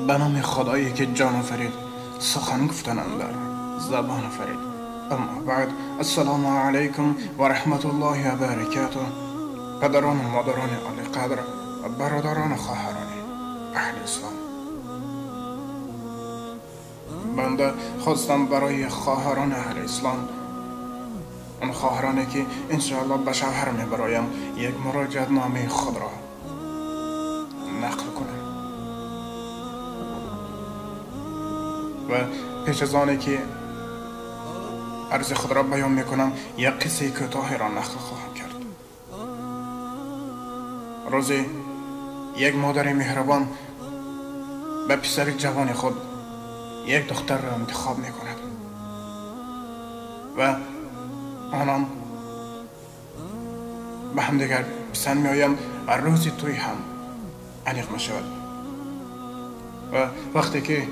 به نام خدایی که جان آفرید، سخن گفتن اندر زبان آفرید. اما بعد، السلام علیکم و رحمت الله و برکاته. پدران و مادران عالی قدر و برادران و خواهران اهل اسلام، بنده خواستم برای خواهران اهل اسلام، اون خواهرانی که انشاءالله به شوهر میبرایم، یک مراجعت نامه خود را نقل کنم. و پیش از آنی که عرض خود را بیان میکنم، یک قصه کوتاهی را نقل خواهم کرد. روزی یک مادر مهربان به پسر جوان خود یک دختر را انتخاب میکند و آنان به هم دیگر پسند میآیند و روزی توی هم انیق میشود. و وقتی که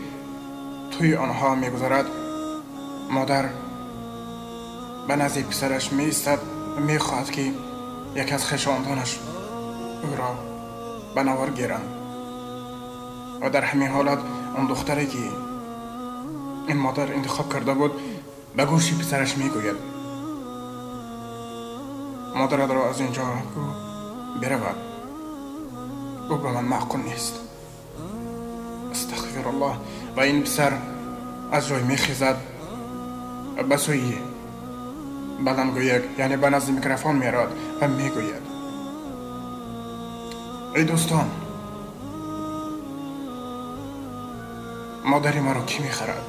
توی آنها میگذرد، مادر به نزد پسرش می ایستد و می خواهد که یک از خویشاوندانش او را به نوار گیرند. و در همین حالت اون دختری که این مادر انتخاب کرده بود به گوش پسرش می گوید: مادرت را از اینجا برود، او به من معقول نیست. استغفر الله. و این پسر از جای می خیزد و به سوی بلندگویک، یعنی به نزد میکروفون میرود و میگوید: ای دوستان، مادری مرا کی میخرد؟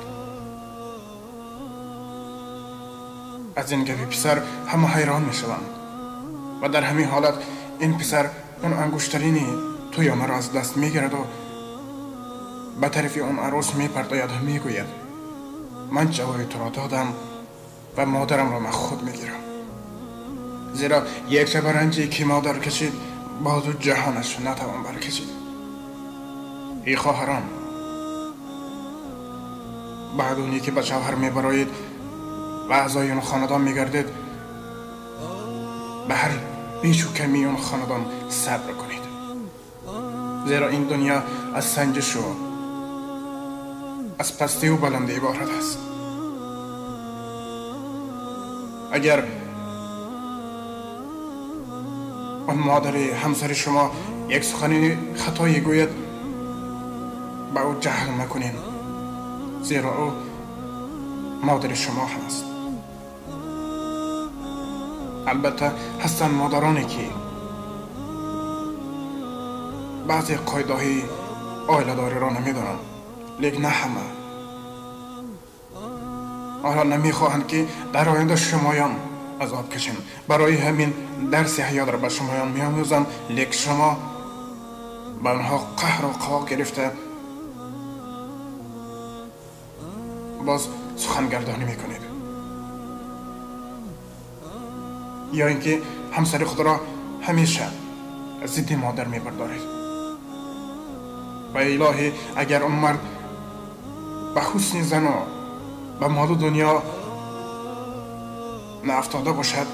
از این گفت پسر همه حیران میشوند و در همین حالت این پسر اون انگشترین توی مرا از دست میگیرد و به طرف اون عروس میپرتاید و میگوید: من جواب تو را دادم و مادرم را من خود میگیرم، زیرا یک شب رنجی که مادر کشید بازو جهانش نتوان برکشید. ای خواهران، بعد اونی که به شوهر میبرایید و اعضای اون خاندان میگردید، به هر بیش و کمی اون خاندان صبر کنید، زیرا این دنیا از سنجش و از پستی و بلندی عبارت است. اگر آن مادر همسر شما یک سخنی خطایی گوید، با او جهل مکنین، زیرا او مادر شما هست. البته هستن مادرانی که بعضی قاعده های عائله داری را نمیدانند، لیکن نه همه. آنها نمیخواهند که در آینده شمایان عذاب کشین. برای همین درس حیات را به شمایان میآموزند، لیکن شما به آنها قهر و قوا گرفته باز سخنگردانی میکنید، یا اینکه همسر خود را همیشه ضد مادر میبردارید. و الهی اگر اون مرد به حسن زن و به مال و دنیا نافتاده باشد،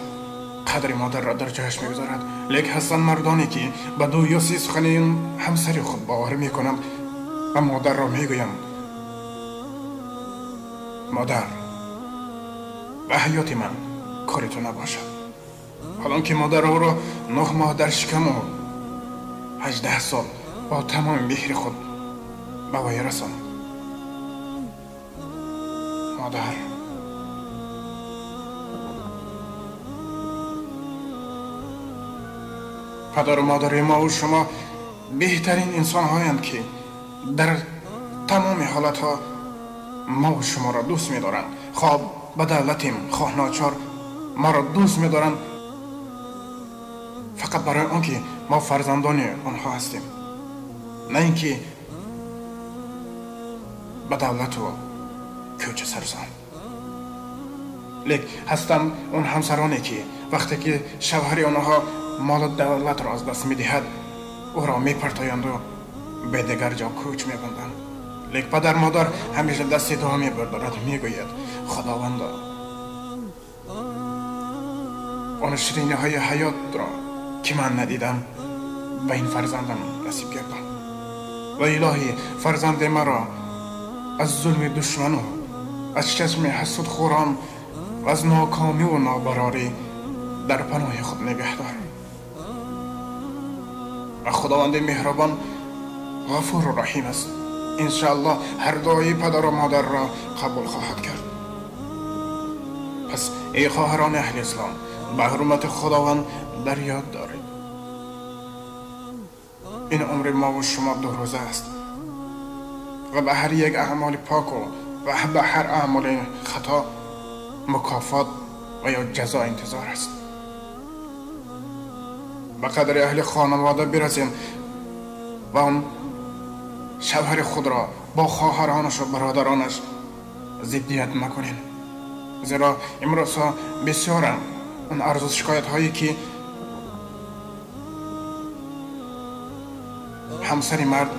قدر مادر را در جایش میگذارد. لیکن هستن مردانی که به دو یا سه سخن همسر خود باور میکنند و مادر را میگویند: مادر، به حیات من کاری تو نباشد. حالان که مادر او را 9 ماه در شکم و 18 سال با تمام مهر خود به وی رساند. مادر، پدر و مادر ما و شما بهترین انسان هایند که در تمام حالت ها ما و شما را دوست می دارند. خواب به دولتیم، خواه ناچار ما را دوست می دارند، فقط برای آنکه ما فرزندان آنها هستیم، نه اینکه به دولت و کوچه سرزان. لیکن هستند اون همسرانی که وقتی که شوهر آنها مال دولت را از دست میدهد، او را میپرتایند و به دیگر جا کوچ میبندند. لیکن پدر مادر همیشه دست دعا میبردارد و میگوید: خداوندا، آن شیرینی های حیات را که من ندیدم و این فرزندم نصیب گردان. و الهی فرزند مرا از ظلم دشمنو، از چشم حسد خوران و از ناکامی و نابراری در پناه خود نگه دار. و خداوند مهربان غفور و رحیم است، انشاءالله هر دعای پدر و مادر را قبول خواهد کرد. پس ای خواهران اهل اسلام، به حرمت خداوند در یاد دارید این عمر ما و شما 2 روزه است و به هر یک اعمال پاک و به هر اعمال خطا مکافات و یا جزا انتظار است. به قدر اهل خانواده برسیم و اون شوهر خود را با خواهرانش و برادرانش ضدیت مکنین، زیرا امروز بسیارن اون عرض و شکایت هایی که همسر مرد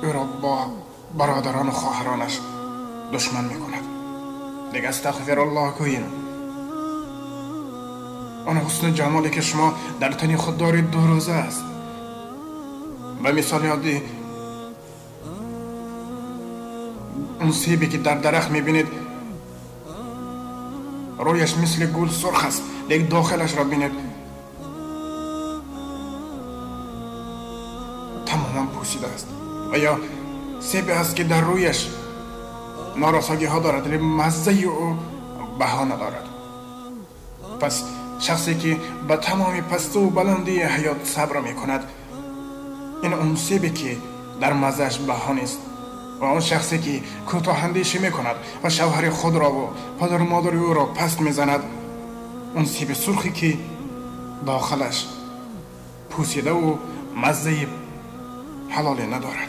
او را با برادران و خواهرانش دشمن میکند. دیگه استغفر الله کوین. آن حسن جمالی که شما در تن خود دارید 2 روزه است. و مثال عادی اون سیبی که در درخت میبینید رویش مثل گل سرخ است، لیک داخلش را بینید تماما پوسیده است. و یا سیبی است که در رویش نارسایی ها دارد لیک مزه او بها ندارد. پس شخصی که به تمام پستی و بلندی حیات صبر می کند، این اون سیبی که در مزهش بها نیست. و اون شخصی که کوتاه اندیشی می کند و شوهر خود را و پدر و مادر او را پست می زند، اون سیب سرخی که داخلش پوسیده و مزه حلالی ندارد.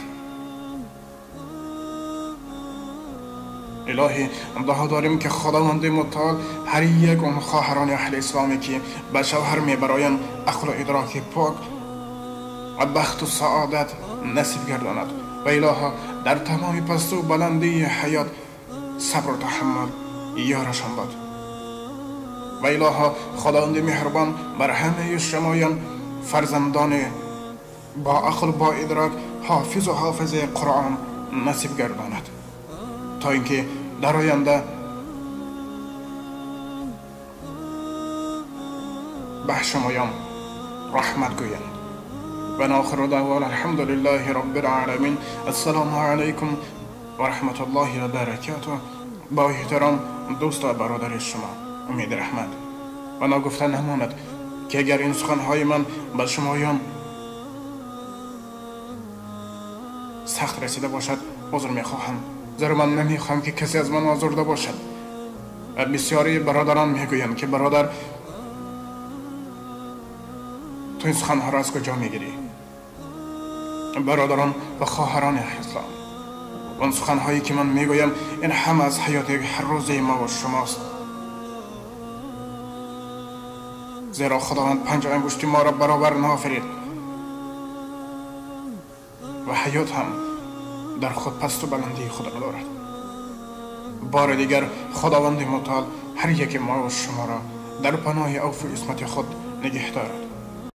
الهی دعا داریم که خداوند متعال هر یک اون خواهران اهل اسلامی که به شوهر میبرایند عقل و ادراک پاک و بخت و سعادت نصیب گرداند و الهی در تمام پستی و بلندی حیات صبر و تحمل یارشان باد. و الهی خداوند مهربان بر همه شمایان فرزندان با عقل با ادراک حافظ و حافظ قرآن نصیب گرداند تا اینکه در آینده به شمایان رحمت گویند. و آخر دعوانا الحمد لله رب العالمین. السلام علیکم و رحمت الله و برکاته. با احترام دوست و برادر شما امید رحمت. و نگفته نماند که اگر این سخنهای من به شمایان سخت رسیده باشد عذر میخواهم، زیرا من نمیخواهم که کسی از من آزرده باشد. بسیاری برادران میگویند که برادر تو این سخنها را از کجا میگیری؟ برادران و خواهران اسلام، اون سخنهایی که من میگویم این همه از حیات هر روزه ما و شماست. زیرا خداوند 5 انگشت ما را برابر نافرید و حیات هم در خود پست و بلندی خود را دارد. بار دیگر خداوند متعال هر یک ما و شما را در پناه عفو و عصمت خود نگه دارد.